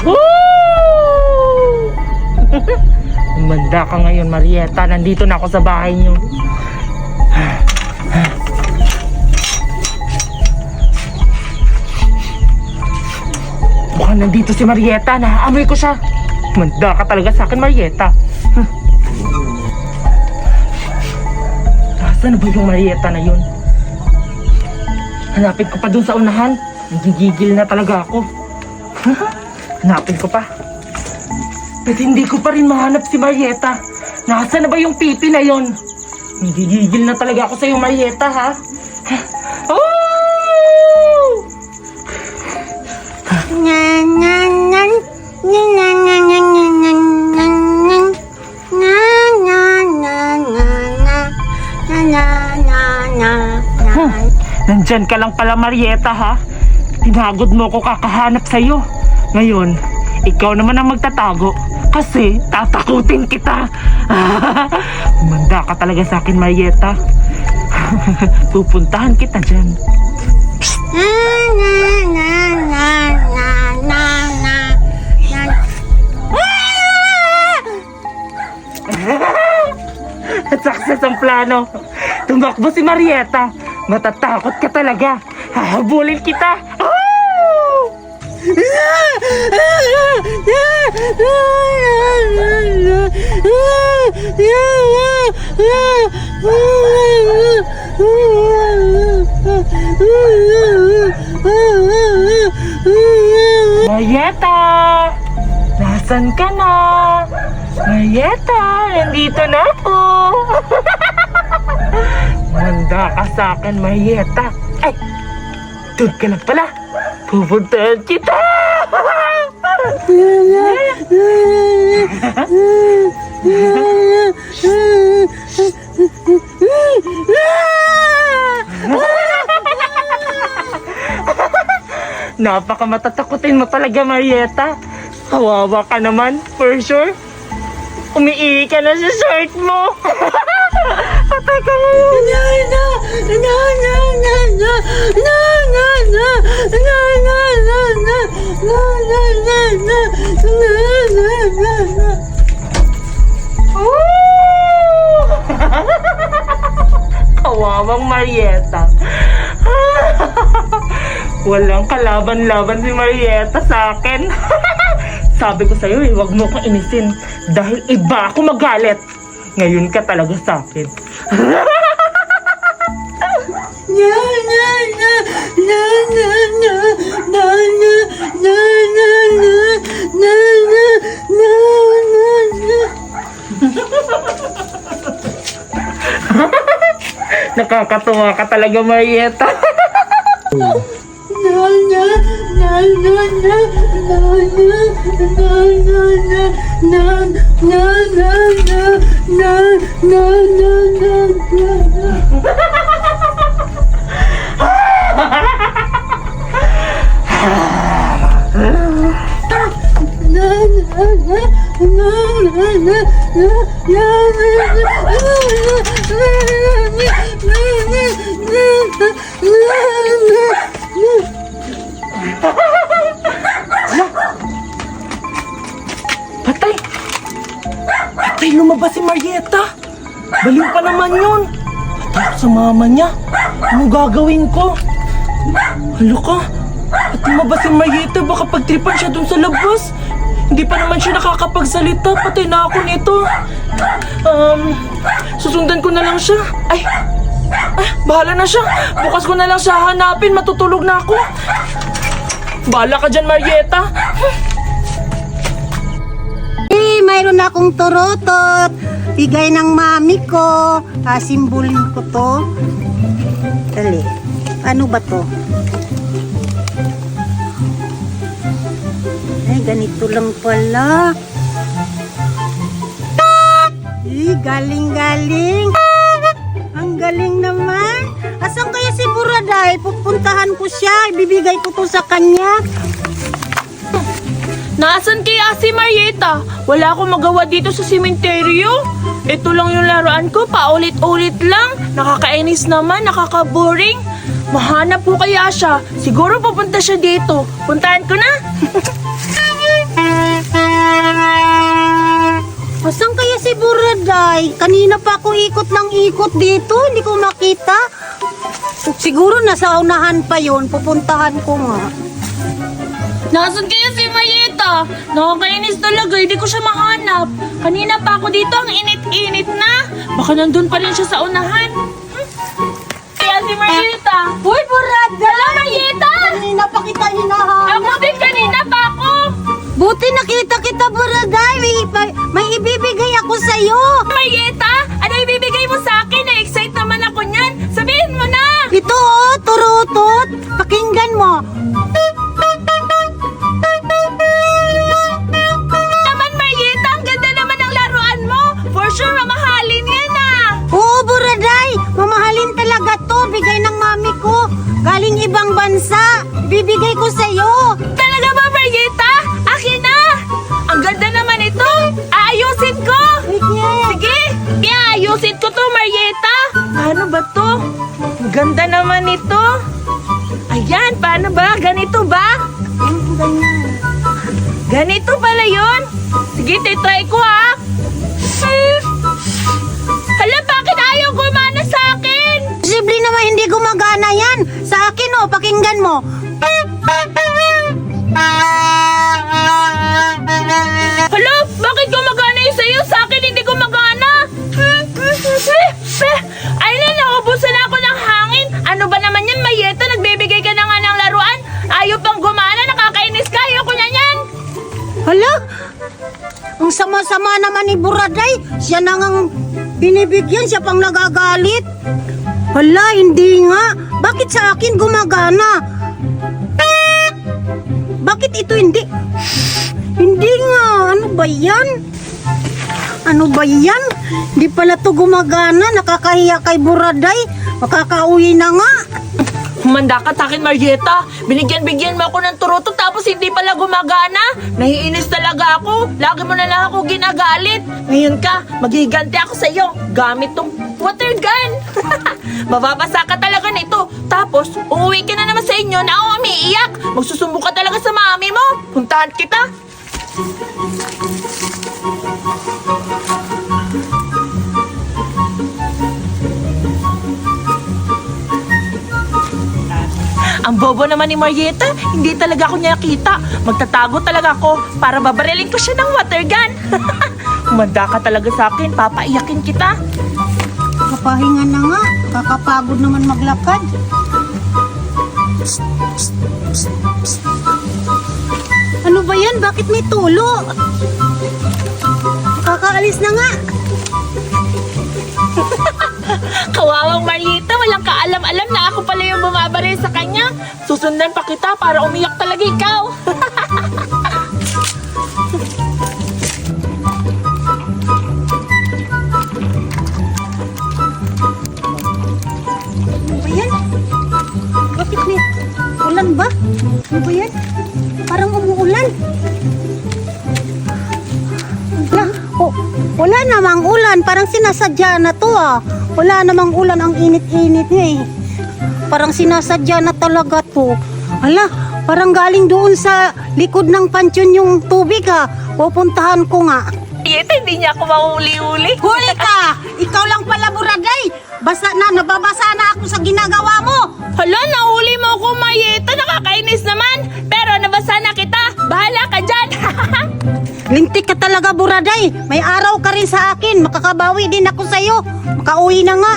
Woo! Umanda ka ngayon, Marieta. Nandito na ako sa bahay niyo. Mukhang nandito si Marieta. Naaamoy ko siya. Umanda ka talaga sa akin, Marieta. Nasaan na ba yung Marieta na yun? Hanapin ko pa dun sa unahan. Nagigigil na talaga ako. Hanapin ko pa. But hindi ko pa rin mahanap si Marieta. Nasaan na ba yung pipi na yon? Nagigigil na talaga ako sa iyo, Marieta, ha? Oh! Nandyan ka lang pala, Marieta, ha? Tinagod mo ko kakahanap sa'yo. Ngayon, ikaw naman ang magtatago. Kasi tatakutin kita. Umanda ka talaga sa akin, Marieta. Pupuntahan kita dyan. At success ang plano. Tumakbo si Marieta. Matatakot ka talaga. Hahabulin kita. Marieta! Nasaan ka na? Marieta, nandito na ako. Manda ka sa akin, Marieta. Ay! Doon ka lang pala. Pupuntahan kita! Napaka matatakutin mo talaga, Marieta. Kawawa ka naman, for sure. Umiihi ka na sa shirt mo. Patay ka ngayon. Kawawang Marieta. Walang kalaban-laban si Marieta sa akin. Sabi ko sa'yo huwag mo kong inisin. Dahil iba ako magalit. Ngayon ka talaga sa akin. Nakakatuwa ka talaga, Marieta. Patay! Patay, lumabas si Marieta! Baliw pa naman yun! Patay ako sa mama niya! Anong gagawin ko? Halo ka! At lumabas si Marieta, baka pagtripan siya dun sa labas! Hindi pa naman siya nakakapagsalita, patay na ako nito! Susundan ko na lang siya! Ay! Bahala na siya! Bukas ko na lang siya hanapin, matutulog na ako! Bahala ka dyan, Marieta! Mayroon akong turutot. Bigay ng mami ko. Simbolin ko to. Dali. Ano ba to? Ay, ganito lang pala. Galing-galing. Ang galing naman. Asan kaya si Buraday? Pupuntahan ko siya. Ibibigay ko to sa kanya. Nasaan kaya si Marieta? Wala akong magawa dito sa sementeryo. Ito lang yung laruan ko, paulit-ulit lang. Nakakainis naman, nakaka-boring. Mahanap ko kaya siya. Siguro pupunta siya dito. Puntahan ko na. Asan kaya si Buraday? Kanina pa ako ikot ng ikot dito, hindi ko makita. Siguro nasa unahan pa yon, pupuntahan ko nga. Nasaan kaya si Mayeta? Nakakainis talaga, hindi ko siya mahanap. Kanina pa ako dito, ang init-init na. Baka nandun pa rin siya sa unahan. Kaya si Mayeta. Uy, Buraday! Wala, Mayeta! Kanina pa kita hinahanap. Ako din kanina pa ako. Buti nakita kita, Buraday. May ibibigay ako sa'yo. Mayeta, ano ibibigay mo sa akin? Na-excite naman ako niyan. Sabihin mo na. Ito oh, turutot. Pakinggan mo. Naman, Mayeta, ang ganda naman ng laruan mo. For sure, mamahalin yan ah. Oo, Buraday. Mamahalin talaga to. Bigay ng mami ko. Galing ibang bansa. Bibigay ko sa'yo. Talaga ba, Mayeta? Akin na. Ang ganda naman ito. Aayusin ko. Sige, iayusin ko to, Marieta. Paano ba to? Ang ganda naman ito. Ayan, paano ba? Ganito ba? Ganito pala yun. Sige, titry ko ha. Hala, bakit ayaw gumana sa akin? Posible naman hindi gumagana yan. Sa akin oh, pakinggan mo. Hala, bakit gumagana yung sa'yo? Sa akin hindi gumagana. Ay na, naubusan ako ng hangin. Ano ba naman yan, Mayeta? Nagbibigay ka na nga ng laruan. Ayaw pang gumana, nakakainis ka. Ayoko na yan. Hala, ang sama-sama naman ni Buraday. Siya nang ang binibigyan, siya pang nagagalit. Hala, hindi nga. Bakit sa akin gumagana? Bakit ito hindi? Hindi nga. Ano ba yan? Ano ba yan? Hindi pala to gumagana. Nakakahiya kay Buraday. Makakauwi na nga. Humanda ka sa akin, Marieta. Binigyan-bigyan mo ako ng turuto tapos hindi pala gumagana. Nahiinis talaga ako. Lagi mo na lang ako ginagalit. Ngayon ka, maghiganti ako sa iyo. Gamit tong water gun. Mababasa ka talaga nito. Tapos, uuwi ka na naman sa inyo na ako umiiyak. Magsusumbo ka talaga sa mami mo. Puntahan kita. Ang bobo naman ni Marieta, hindi talaga ako niya nakita. Magtatago talaga ako para babarilin ko siya ng water gun. Humanda ka talaga sa akin, papaiyakin kita. Kapahinga na nga. Kakapagod naman maglakad. Ano ba yan? Bakit may tulo? Kakaalis na nga. Kawawang Marieta, walang kaalam-alam na ako pala yung bumabaril sa kanya. Susundan pa kita para umiyak talaga ikaw. Ano ba yan? Bakit may ulan ba? Ano ba yan? Parang umuulan. Wala namang ulan. Parang sinasadya na to ah. Wala namang ulan. Ang init-init niya eh. Parang sinasadya na talaga to. Hala, parang galing doon sa likod ng pansyon yung tubig ah. Pupuntahan ko nga. Marieta, hindi niya ako mahuli-huli. Huli ka! Ikaw lang pala, Buraday! Basta na, nababasa na ako sa ginagawa mo! Hala, nahuli mo ako, Marieta. Nakakainis naman. Pero nabasa na kita. Bahala ka dyan. Lintik ka talaga, Buraday! May araw ka rin sa akin. Makakabawi din ako sa'yo. Makauwi na nga.